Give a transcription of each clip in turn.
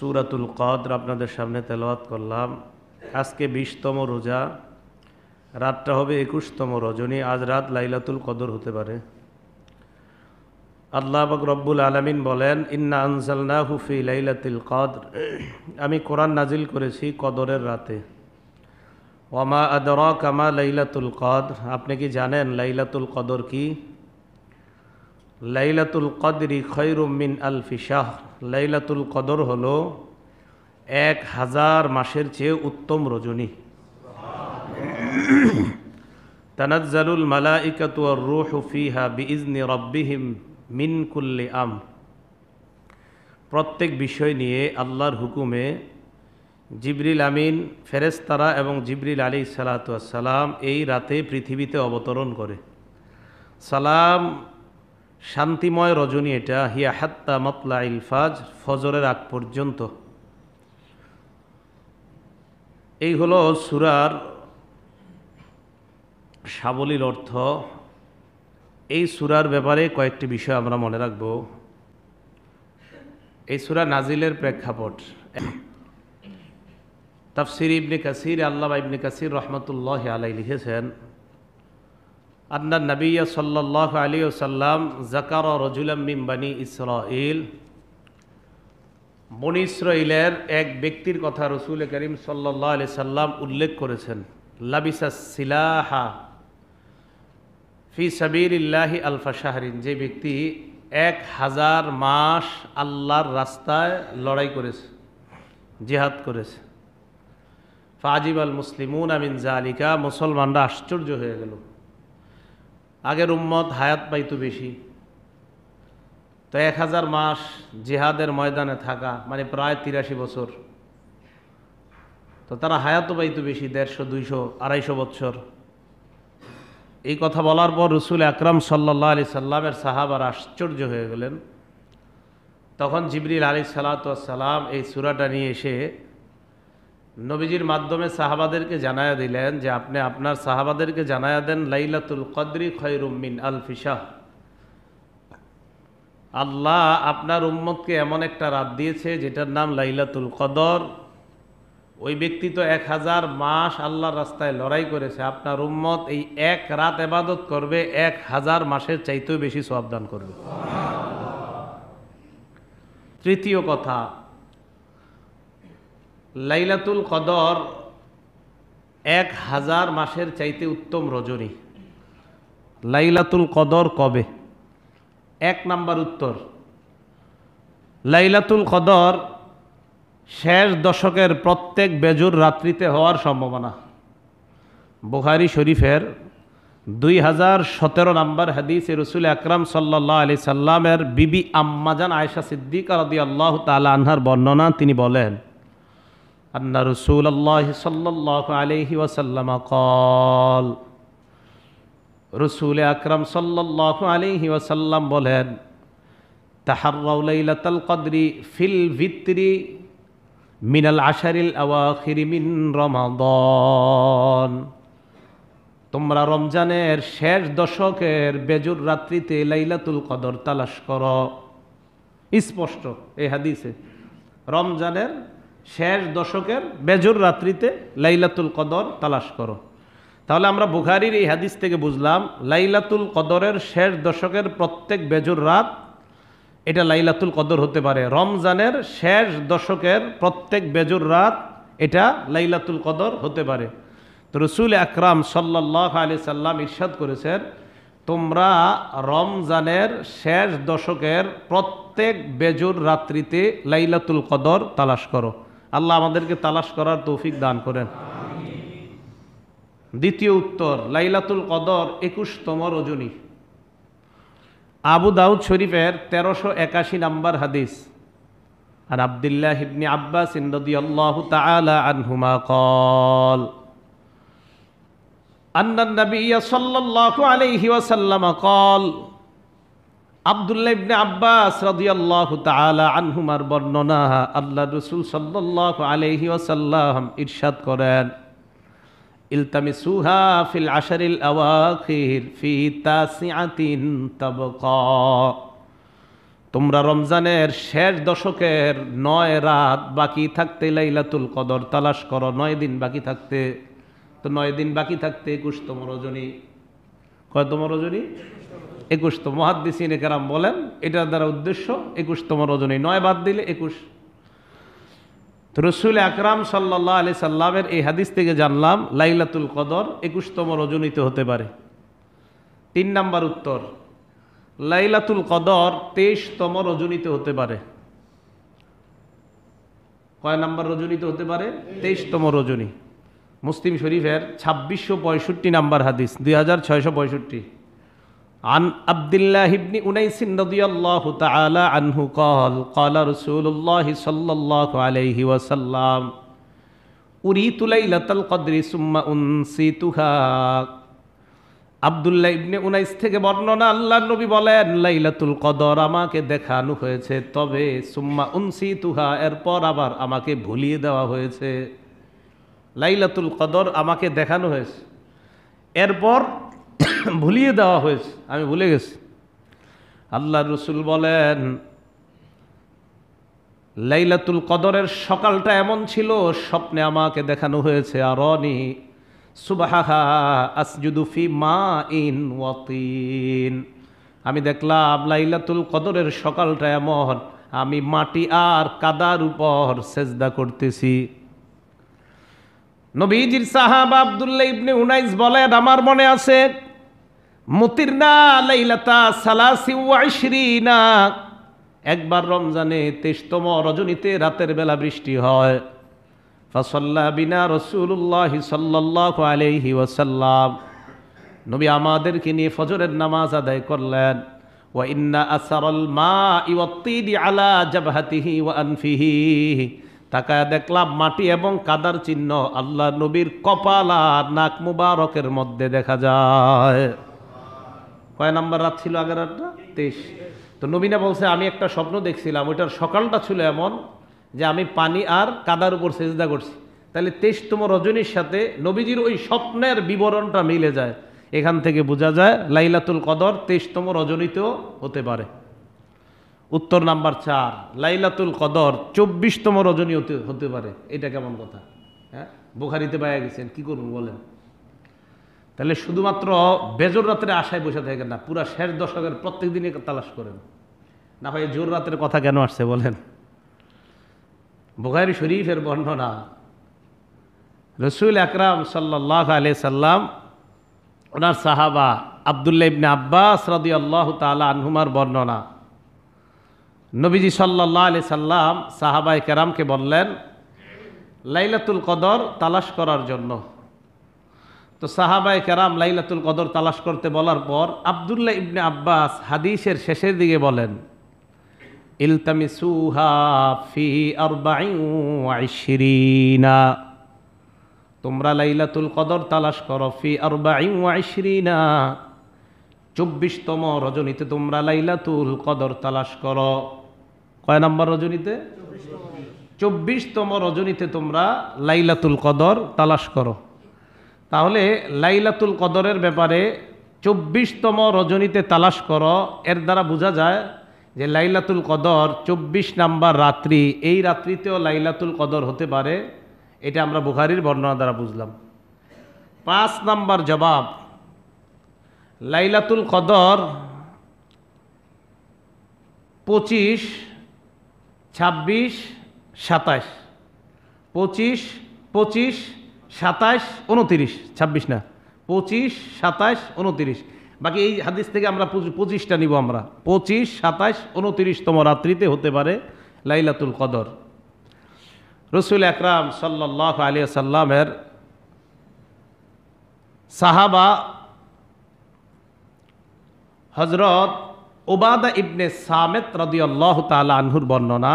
সূরাতুল কদর আপনাদের সামনে তেলাওয়াত করলাম। আজকে 20তম রোজা, রাতটা হবে 21তম রজনী। আজ রাত লাইলাতুল কদর হতে পারে। আল্লাহ পাক রব্বুল আলামিন বলেন, ইন্না আনজালনাহু ফি লাইলাতিল কদর, আমি কোরআন নাজিল করেছি কদরের রাতে। ওয়ামা আদরাকা মা লাইলাতুল কদর, আপনি কি জানেন লাইলাতুল কদর কি? লাইলাতুল কদরি খৈরুম মিন আলফি শাহর, লাইলাতুল কদর হলো 1000 মাসের চেয়ে উত্তম রজনী। তানাজ্জালুল মালাইকাতু ওয়ার রূহু ফিহা বিইজনি রাব্বিহিম মিন কুল্লি আমর, প্রত্যেক বিষয় নিয়ে আল্লাহর হুকুমে জিবরিল আমিন, ফেরেশতারা এবং জিবরিল আলাইহিস সালাতু ওয়াস সালাম এই রাতে পৃথিবীতে অবতরণ করে। সালাম শান্তিময় রজনী এটা। হিয়া হাত্তা মাতলাইল ফাজর, ফজরের আগ পর্যন্ত। এই হলো সূরার সাবলীল অর্থ। এই সূরার ব্যাপারে কয়েকটি বিষয় আমরা মনে রাখব। এই সূরা নাজিলের প্রেক্ষাপট। তাফসীর ইবনে কাসির, আল্লামা ইবনে কাসির রহমতুল্লাহি আলাইহি লিখেছেন, আন্না নবিয়্য সাল্লাল্লাহু আলাইহি ওয়াসাল্লাম যাকারা রাজুলাম মিন বনি ইসরাঈল, বনি ইসরাঈলের এক ব্যক্তির কথা রাসূল করিম সাল্লাল্লাহু আলাইহি সাল্লাম উল্লেখ করেছেন। লাবিসাস সিলাহা ফি সাবিলিল্লাহি আলফা শাহরিন, যে ব্যক্তি 1000 মাস আল্লাহর রাস্তায় লড়াই করেছে, জিহাদ করেছে। ফাজিবাল মুসলিমুনা মিন যালিকা, মুসলমানরা আশ্চর্য হয়ে গেল। আগের উম্মত হায়াত পাইতো বেশি, তো 1000 মাস জিহাদের ময়দানে থাকা মানে প্রায় 83 বছর, তো তারা হায়াতও পাইতো বেশি, 150, 200, 250 বছর। এই কথা বলার পর রাসূল আকরাম সাল্লাল্লাহু আলাইহি সাল্লামের সাহাবারা আশ্চর্য হয়ে গেলেন। তখন জিবরিল আলাইহিস সালাতু ওয়াস সালাম এই সূরাটা নিয়ে এসে নবীজির মাধ্যমে সাহাবাদেরকে জানায়া দিলেন যে আপনি আপনার সাহাবাদেরকে জানায়া দেন লাইলাতুল কদরি খৈরুম মিন আলফি শাহর, আল্লাহ আপনার উম্মতকে এমন একটা রাত দিয়েছে যেটার নাম লাইলাতুল কদর। ওই ব্যক্তি তো 1000 মাস আল্লাহর রাস্তায় লড়াই করেছে, আপনার উম্মত এই এক রাত ইবাদত করবে 1000 মাসের চাইতেও বেশি সওয়াব দান করবে। তৃতীয় কথা, লাইলাতুল কদর 1000 মাসের চাইতে উত্তম রজনী। লাইলাতুল কদর কবে? 1 নাম্বার উত্তর, লাইলাতুল কদর শেষ দশকের প্রত্যেক বেজুর রাত্রিতে হওয়ার সম্ভাবনা। বুখারী শরীফের 2017 নম্বর হাদিসে রাসূল আকরাম সাল্লাল্লাহু আলাইহি সাল্লামের বিবি আম্মাজান আয়েশা সিদ্দিকা রাদিয়াল্লাহু তাআলা আনহার বর্ণনা, তিনি বলেন, আন্না রাসূলুল্লাহ সাল্লাল্লাহু আলাইহি ওয়াসাল্লাম ক্বাল, রাসূল আকরাম সাল্লাল্লাহু আলাইহি ওয়াসাল্লাম বলেন, তাহাররাউ লাইলাতাল কদরি ফিল ভিতরি মিনাল আশারিল আওয়াখির মিন রমাদান, তোমরা রমজানের শেষ দশকের বেজুর রাত্রিতে লাইলাতুল কদর তালাশ করো। স্পষ্ট এই হাদিসে রমজানের শেষ দশকের বেজুর রাত্রিতে লাইলাতুল কদর তালাশ করো। তাহলে আমরা বুখারীর এই হাদিস থেকে বুঝলাম লাইলাতুল কদরের শেষ দশকের প্রত্যেক বেজুর রাত এটা লাইলাতুল কদর হতে পারে। রমজানের শেষ দশকের প্রত্যেক বেজুর রাত এটা লাইলাতুল কদর হতে পারে। তো রাসূল আকরাম সাল্লাল্লাহু আলাইহি সাল্লাম ইরশাদ করেছেন, তোমরা রমজানের শেষ দশকের প্রত্যেক বেজুর রাত্রিতে লাইলাতুল কদর তালাশ করো। আল্লাহ আমাদেরকে তালাশ করার তৌফিক দান করেন। দ্বিতীয় উত্তর, লাইলাতুল কদর 21তম রজনী। আবু দাউদ শরীফের 1381 নম্বর হাদিস, আর আব্দুল্লাহ ইবনে আব্বাস রাদিয়াল্লাহু তাআলা আনহুমা ক্বাল, আন্না নবিয়্য সাল্লাল্লাহু আলাইহি ওয়াসাল্লাম ক্বাল, আব্দুল্লাহ ইবনে আব্বাস রাদিয়াল্লাহু তাআলা আনহুমার বর্ণনা, আল্লাহ রাসূল সাল্লাল্লাহু আলাইহি ওয়াসাল্লাম ইরশাদ করেন, ইলতামিসুহা ফিল আশরিল আওয়াখির ফি তাসিআতিন তাবকা, তোমরা রমজানের শেষ দশকের 9 রাত বাকি থাকতে লাইলাতুল কদর তালাশ করো। 9 দিন বাকি থাকতে, তো 9 দিন বাকি থাকতে 21তম রজনী। কয়তম রজনী? 21তম। মুহাদ্দিসিনে কেরাম বলেন এটার দ্বারা উদ্দেশ্য 21তম রজনী, 9 বাদ দিলে 21। তো রসুল আকরাম সাল্লাল্লাহু আলাইহি সাল্লামের এই হাদিস থেকে জানলাম লাইলাতুল কদর 21তম রজনীতে হতে পারে। 3 নাম্বার উত্তর, লাইলাতুল কদর 23তম রজনীতে হতে পারে। কয় নাম্বার রজনীতে হতে পারে? 23তম রজনী। মুসলিম শরীফের 2665 নাম্বার হাদিস, 2665। عن عبد الله بن أنيس رضي الله تعالى عنه قال قال رسول الله صلى الله عليه وسلم أريت ليلة القدر ثم أنسيتها। আব্দুল্লাহ ইবনে উনাইস থেকে বর্ণনা, আল্লাহর নবী বলেন লাইলাতুল কদর আমাকে দেখানো হয়েছে, তবে সুম্মা উনসিতুহা, এরপর আবার আমাকে ভুলিয়ে দেওয়া হয়েছে। লাইলাতুল কদর আমাকে দেখানো হয়েছে, এরপর ভুলিয়ে দেওয়া হয়েছে, আমি ভুলে গেছি। আল্লাহর রাসূল বলেন লাইলাতুল কদরের সকালটা এমন ছিল, স্বপ্নে আমাকে দেখানো হয়েছে আরনি সুবহাহা আসজুদু ফি মাইন ওয়া তিন। আমি দেখলাম লাইলাতুল কদরের সকালটা এমন, আমি মাটি আর কাদার উপর সেজদা করতেছি। নবীজির সাহাবা আব্দুল্লাহ ইবনে উনাইস বলেন আমার মনে আছে মুতিরনা লাইলাতা সালাসি ওয়া ইশরিনা, একবার রমজানে 23তম রজনীতে রাতের বেলা বৃষ্টি হয়। ফাসাল্লা বিনা রাসূলুল্লাহি সাল্লাল্লাহু আলাইহি ওয়াসাল্লাম, নবী আমাদেরকে নিয়ে ফজরের নামাজ আদায় করলেন। ওয়া ইন্না আসারাল মা'i ওয়াত-তিনি আলা জাবহাতিহি ওয়া আনফিহি, তাকায় দেখলাম মাটি এবং কাদার চিহ্ন আল্লাহ নবীর কপাল আর নাক মুবারকের মধ্যে দেখা যায়। কয় নাম্বার রাত ছিল আগের রাতটা? 23। তো নবীনা বলছে আমি একটা স্বপ্ন দেখছিলাম, ওইটার সকালটা ছিল এমন যে আমি পানি আর কাদার উপর সেজদা করছি। তাহলে 23তম রজনীর সাথে নবীজির ওই স্বপ্নের বিবরণটা মিলে যায়। এখান থেকে বোঝা যায় লাইলাতুল কদর 23তম রজনীতেও হতে পারে। উত্তর নাম্বার 4, লাইলাতুল কদর 24তম রজনী হতে পারে। এটা কেমন কথা? হ্যাঁ, বুখারীতে পাওয়া গেছেন, কি করুন বলেন? তাহলে শুধুমাত্র বেজর রাতের আশায় বসে থাকেন না, পুরা শেষ দশকের প্রত্যেক দিনে তালাশ করেন। না হয় জোর রাতের কথা কেন আসছে বলেন? বুখারী শরীফের বর্ণনা, রসুল আকরাম সাল্লাল্লাহু আলাইহি সাল্লাম ওনার সাহাবা আব্দুল্লাহ ইবনে আব্বাস রাদিয়াল্লাহু তাআলা আনহুমার বর্ণনা, নবীজি সাল্লাল্লাহু আলাইহি সাল্লাম সাহাবায়ে কেরামকে বললেন লাইলাতুল কদর তালাশ করার জন্য। তো সাহাবায়ে কেরাম লাইলাতুল কদর তালাশ করতে বলার পর আব্দুল্লাহ ইবনে আব্বাস হাদিসের শেষের দিকে বলেন ইলতামিসুহা ফি 24, তোমরা লাইলাতুল কদর তালাশ করো ফি 24, 24তম রজনীতে তোমরা লাইলাতুল কদর তালাশ করো। কয় নাম্বার রজনীতে? 24তম রজনীতে তোমরা লাইলাতুল কদর তালাশ করো। তাহলে লাইলাতুল কদরের ব্যাপারে 24তম রজনীতে তালাশ করো, এর দ্বারা বোঝা যায় যে লাইলাতুল কদর 24 নাম্বার রাত্রি, এই রাত্রিতেও লাইলাতুল কদর হতে পারে। এটা আমরা বুখারীর বর্ণনা দ্বারা বুঝলাম। 5 নাম্বার জবাব, লাইলাতুল কদর 25, 26, 27, 25, 27, 29, 26 না, 25, 27, 29। বাকি এই হাদিস থেকে আমরা 25টা নিব আমরা। 25, 27, 29তম রাত্রিতে হতে পারে লাইলাতুল কদর। রসুল আকরাম সাল্লাল্লাহু আলাইহি সাল্লামের সাহাবা হযরত উবাদা ইবনে সামিত রাদিয়াল্লাহু তাআলা আনহুর বর্ণনা,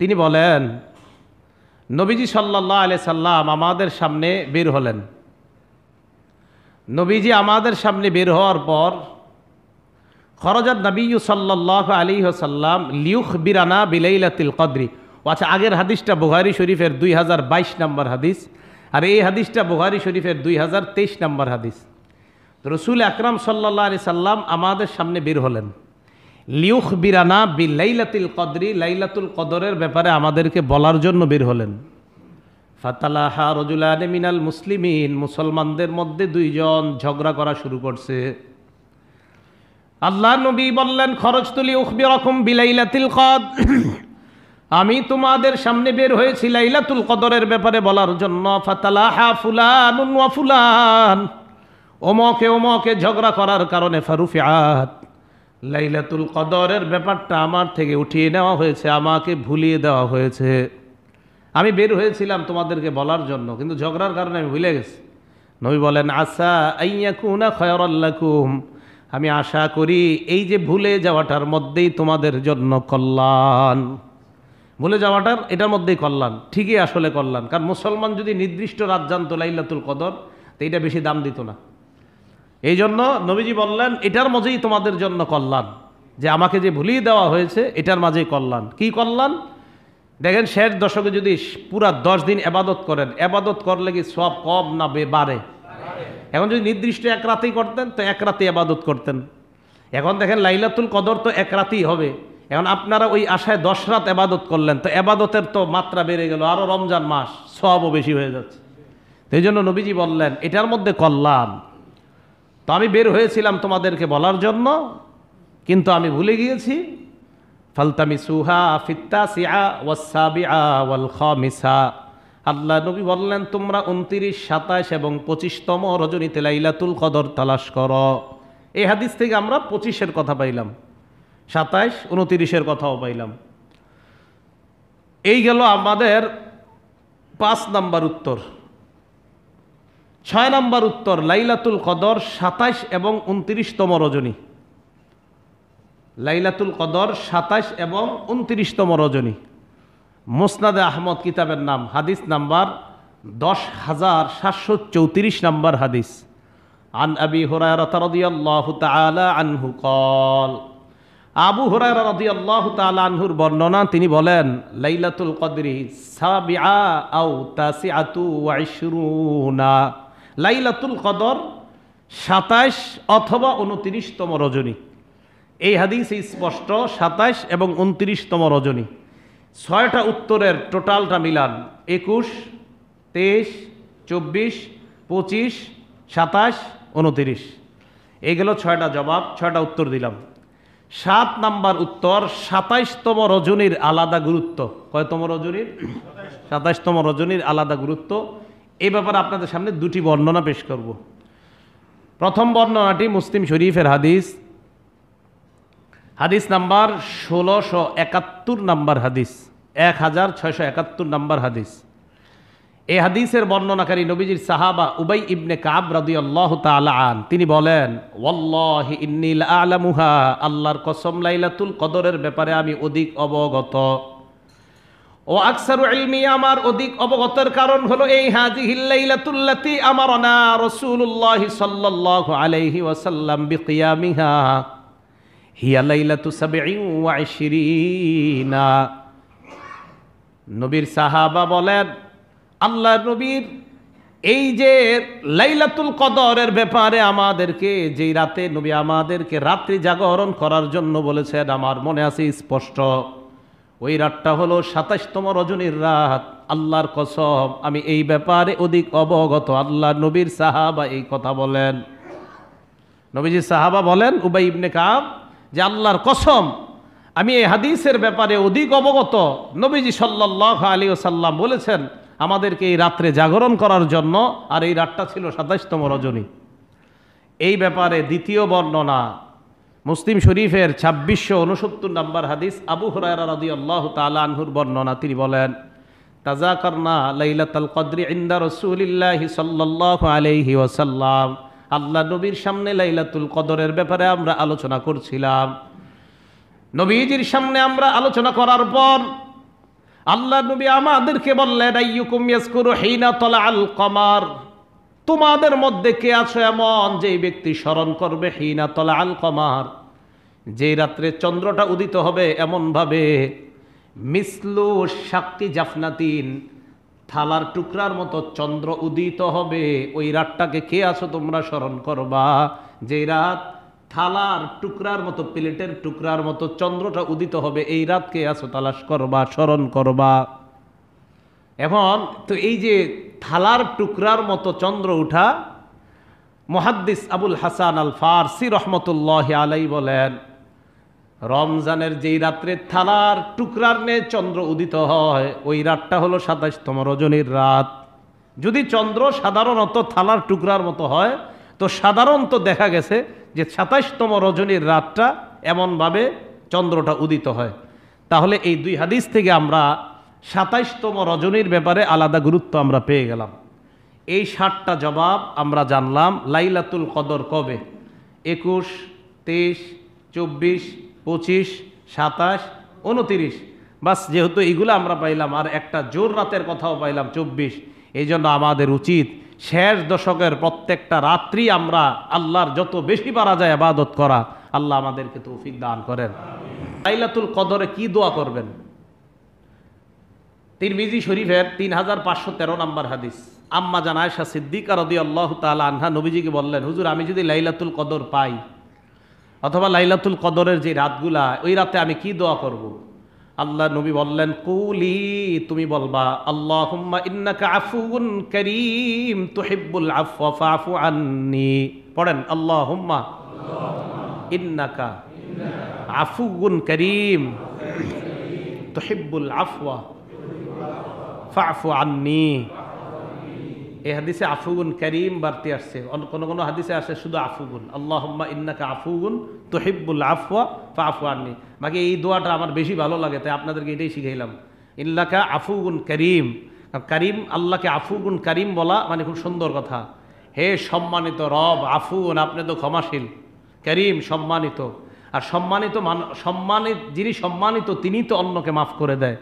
তিনি বলেন নবীজি সাল্লাল্লাহু আলাইহি সাল্লাম আমাদের সামনে বের হলেন। নবীজি আমাদের সামনে বের হওয়ার পর খরজাত নবী সাল্লাল্লাহু আলাইহি ওয়াসাল্লাম লিয়ুখবিরানা বিলাইলাতিল কদরি। আচ্ছা, আগের হাদিসটা বুখারী শরীফের 2022 নম্বর হাদিস, আর এই হাদিসটা বুখারী শরীফের 2023 নম্বর হাদিস। তো রসুল আকরাম সাল্লাল্লাহু আলাইহি সাল্লাম আমাদের সামনে বের হলেন। লিউখবিরানা বিলাইলাতুল কদরি, লাইলাতুল কদরের ব্যাপারে আমাদেরকে বলার জন্য বের হলেন। ফাতালাহা রাজুলানি মিনাল মুসলিমিন, মুসলমানদের মধ্যে দুইজন ঝগড়া করা শুরু করছে। আল্লাহ নবী বললেন, খরজতু লিউখবিরাকুম বিলাইলাতিল কদর, আমি তোমাদের সামনে বের হয়েছি লাইলাতুল কদরের ব্যাপারে বলার জন্য। ফাতালাহা ফুলানুন ওয়া ফুলান, ওমকে ওমকে ঝগড়া করার কারণে ফারুফিআত, লাইলাতুল কদরের ব্যাপারটা আমার থেকে উঠিয়ে নেওয়া হয়েছে, আমাকে ভুলিয়ে দেওয়া হয়েছে। আমি বের হয়েছিলাম তোমাদেরকে বলার জন্য, কিন্তু ঝগড়ার কারণে আমি ভুলে গেছি। নবী বলেন, আসা আইয়াকুনা খায়রাল লাকুম, আমি আশা করি এই যে ভুলে যাওয়াটার মধ্যেই তোমাদের জন্য কল্যাণ। ভুলে যাওয়াটার এটার মধ্যেই কল্যাণ, ঠিকই আসলে কল্যাণ। কারণ মুসলমান যদি নির্দিষ্ট রাত জানতো লাইলাতুল কদর, তো এটা বেশি দাম দিত না। এই জন্য নবীজি বললেন, এটার মাঝেই তোমাদের জন্য কল্যাণ, যে আমাকে যে ভুলিয়ে দেওয়া হয়েছে এটার মাঝেই কল্যাণ। কি কল্যাণ? দেখেন, শেষ দশকে যদি পুরা 10 দিন এবাদত করেন, এবাদত করলে কি সব কম না বাড়ে? এখন যদি নির্দিষ্ট এক রাতেই করতেন তো এক রাতে এবাদত করতেন। এখন দেখেন লাইলাতুল কদর তো এক রাতেই হবে। এখন আপনারা ওই আশায় 10 রাত এবাদত করলেন, তো এবাদতের তো মাত্রা বেড়ে গেল, আরো রমজান মাস সবও বেশি হয়ে যাচ্ছে। এই জন্য নবীজি বললেন এটার মধ্যে কল্যাণ। তো আমি বের হয়েছিলাম তোমাদেরকে বলার জন্য, কিন্তু আমি ভুলে গিয়েছি। ফালতামিসুহা ফিত্তাসিআ ওয়াস-সাবিআ ওয়াল খামিসা, আল্লাহ নবী বললেন তোমরা 29, 27 এবং 25তম রজনীতে লাইলাতুল কদর তালাশ করো। এই হাদিস থেকে আমরা 25-এর কথা পাইলাম, 27, 29-এর কথাও পাইলাম। এই গেল আমাদের 5 নাম্বার উত্তর। 6 নাম্বার উত্তর, লাইলাতুল কদর 27 এবং 29তম রজনী। লাইলাতুল কদর 27 এবং 29তম রজনী। মুসনাদে আহমদ কিতাবের নাম, হাদিস নাম্বার 10,734 নাম্বার হাদিস। আন আবি হুরায়রা রাদিয়াল্লাহু তাআলা আনহু قال, আবু হুরায়রা রাদিয়াল্লাহু তাআলা আনহুর বর্ণনা, তিনি বলেন, লাইলাতুল কদরি সাবিআ আও তাসিআতু ওয়া 20, লাইলাতুল কদর 27 অথবা 29তম রজনী। এই হাদিসে স্পষ্ট 27 এবং 29তম রজনী। 6টা উত্তরের টোটালটা মিলান, 21, 23, 24, 25, 27, 29। এই গেল 6টা জবাব, 6টা উত্তর দিলাম। 7 নাম্বার উত্তর, 27তম রজনীর আলাদা গুরুত্ব। কয়তম রজনীর? 27তম রজনীর আলাদা গুরুত্ব। এই ব্যাপারে আপনাদের সামনে 2টি বর্ণনা পেশ করব। প্রথম বর্ণনাটি মুসলিম শরীফের হাদিস, হাদিস নাম্বার 1671 নাম্বার হাদিস, 1671 নাম্বার হাদিস। এই হাদিসের বর্ণনাকারী নবীজির সাহাবা উবাই ইবনে কাব রাদিয়াল্লাহু তাআলা আন, তিনি বলেন, ওয়াল্লাহি ইন্নী লাআলামুহা, আল্লাহর কসম লাইলাতুল কদরের ব্যাপারে আমি অধিক অবগত। ও আকসারু ইলমি, আমার অধিক অবগতের কারণ হলো এই হাযিহিল লাইলাতুল্লাতী আমারানা রাসূলুল্লাহ সাল্লাল্লাহু আলাইহি ওয়াসাল্লাম বিকিয়ামিহা হিয়া লাইলাতু 27। নবীর সাহাবা বলেন, আল্লাহ নবীর এই যে লাইলাতুল কদরের ব্যাপারে আমাদেরকে, যেই রাতে নবী আমাদেরকে রাত্রি জাগরণ করার জন্য বলেছেন, আমার মনে আছে স্পষ্ট, ওই রাতটা হলো 27তম রজনীর রাত। আল্লাহর কসম আমি এই ব্যাপারে অধিক অবগত। আল্লাহ নবীর সাহাবা এই কথা বলেন। নবীজির সাহাবা বলেন, উবাই ইবনে কাব, যে আল্লাহর কসম আমি এই হাদিসের ব্যাপারে অধিক অবগত। নবীজি সাল্লাল্লাহু আলাইহি ওয়াসাল্লাম বলেছেন আমাদেরকে এই রাত্রে জাগরণ করার জন্য, আর এই রাতটা ছিল 27তম রজনী। এই ব্যাপারে দ্বিতীয় বর্ণনা মুসলিম শরীফের 2669 নাম্বার হাদিস, আবু হুরায়রা রাদিয়াল্লাহু তাআলা আনহুর বর্ণনা। তিনি বলেন, তাযাকারনা লাইলাতুল কদরি ইনদা রাসূলিল্লাহি সাল্লাল্লাহু আলাইহি ওয়াসাল্লাম, আল্লাহ নবীর সামনে লাইলাতুল কদরের ব্যাপারে আমরা আলোচনা করছিলাম। নবীজির সামনে আমরা আলোচনা করার পর আল্লাহ নবী আমাদেরকে বললেন, আইয়ুকুম ইয়াজকুরু হিনা তালাআল কমার, তোমাদের মধ্যে কে আছে এমন যেই ব্যক্তি স্মরণ করবে হিনা তালাআল কমার, যেই রাত্রে চন্দ্রটা উদিত হবে এমন ভাবে, মিসলু শাক্কি জাফনাতিন, থালার টুকরার মতো চন্দ্র উদিত হবে, ওই রাতটাকে কে আছো তোমরা স্মরণ করবা, যেই রাত থালার টুকরার মতো, প্লেটের টুকরার মতো চন্দ্রটা উদিত হবে, এই রাতকে আসো তালাশ করবা, স্মরণ করবা। এখন তো এই যে থালার টুকরার মতো চন্দ্র উঠা, মুহাদ্দিস আবুল হাসান আল ফারসি রহমতুল্লাহ আলাইহি বলেন, রমজানের যেই রাত্রে থালার টুকরার নে চন্দ্র উদিত হয়, ওই রাতটা হলো ২৭তম রজনীর রাত। যদি চন্দ্র সাধারণত থালার টুকরার মতো হয়, তো সাধারণত দেখা গেছে যে ২৭তম রজনীর রাতটা এমনভাবে চন্দ্রটা উদিত হয়। তাহলে এই দুই হাদিস থেকে আমরা ২৭তম রজনীর ব্যাপারে আলাদা গুরুত্ব আমরা পেয়ে গেলাম। এই ৭টা জবাব আমরা জানলাম। লাইলাতুল কদর কবে? ২১, ২৩, ২৪, ২৫, ২৭, ২৯। বাস, যেহেতু এইগুলো আমরা পাইলাম, আর একটা জোর রাতের কথাও পাইলাম ২৪। এই জন্য আমাদের উচিত শেষ দশকের প্রত্যেকটা রাত্রি আমরা আল্লাহর যত বেশি পারা যায় ইবাদত করা। আল্লাহ আমাদেরকে তৌফিক দান করেন। লাইলাতুল কদরে কি দোয়া করবেন? তিরমিজি শরীফের ৩৫১৩ নম্বর হাদিস, আম্মা জান আয়েশা সিদ্দিকা রাদিয়াল্লাহু তাআলা আনহা নবীজিকে বললেন, হুজুর আমি যদি লাইলাতুল কদর পাই, অথবা লাইলাতুল কদরের যে রাতগুলা, ওই রাতে আমি কি দোয়া করব? আল্লাহ নবী বললেন, কুলি, তুমি বলবা, আল্লাহুম্মা ইন্নাকা আফুউন কারীম তুহিব্বুল আফওয়া ফাফু আন্নি। পড়েন, আল্লাহুম্মা ইন্নাকা আফুউন কারীম তুহিব্বুল আফওয়া ফাফু আন্নি। এই হাদিসে আফুগুন করিম বাড়তি আসছে, কোন কোন হাদিসে আসে শুধু আফুগুন, আল্লাহুম্মা ইন্নাকা আফুগুন তুহিব্বুল আফওয়া ফাফু আন্নি। বাকি এই দোয়াটা আমার বেশি ভালো লাগে, তাই আপনাদেরকে এটাই শিখাইলাম। ইন্নাকা আফুগুন করিম, করিম, আল্লাহকে আফুগুন করিম বলা মানে খুব সুন্দর কথা। হে সম্মানিত রব, আফুগুন, আপনি তো ক্ষমাশীল, করিম সম্মানিত। আর সম্মানিত যিনি সম্মানিত তিনি তো অন্যকে মাফ করে দেয়।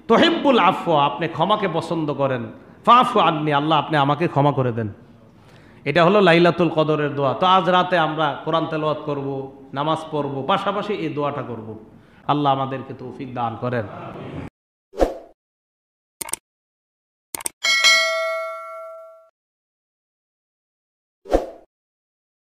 তুহিব্বুল আফওয়া, আপনি ক্ষমাকে পছন্দ করেন। ফাফু আন্নি, আল্লাহ আপনি আমাকে ক্ষমা করে দেন। এটা হলো লাইলাতুল কদরের দোয়া। তো আজ রাতে আমরা কোরআন তেলাওয়াত করব, নামাজ পড়ব, পাশাপাশি এই দোয়াটা করব। আল্লাহ আমাদেরকে তৌফিক দান করেন।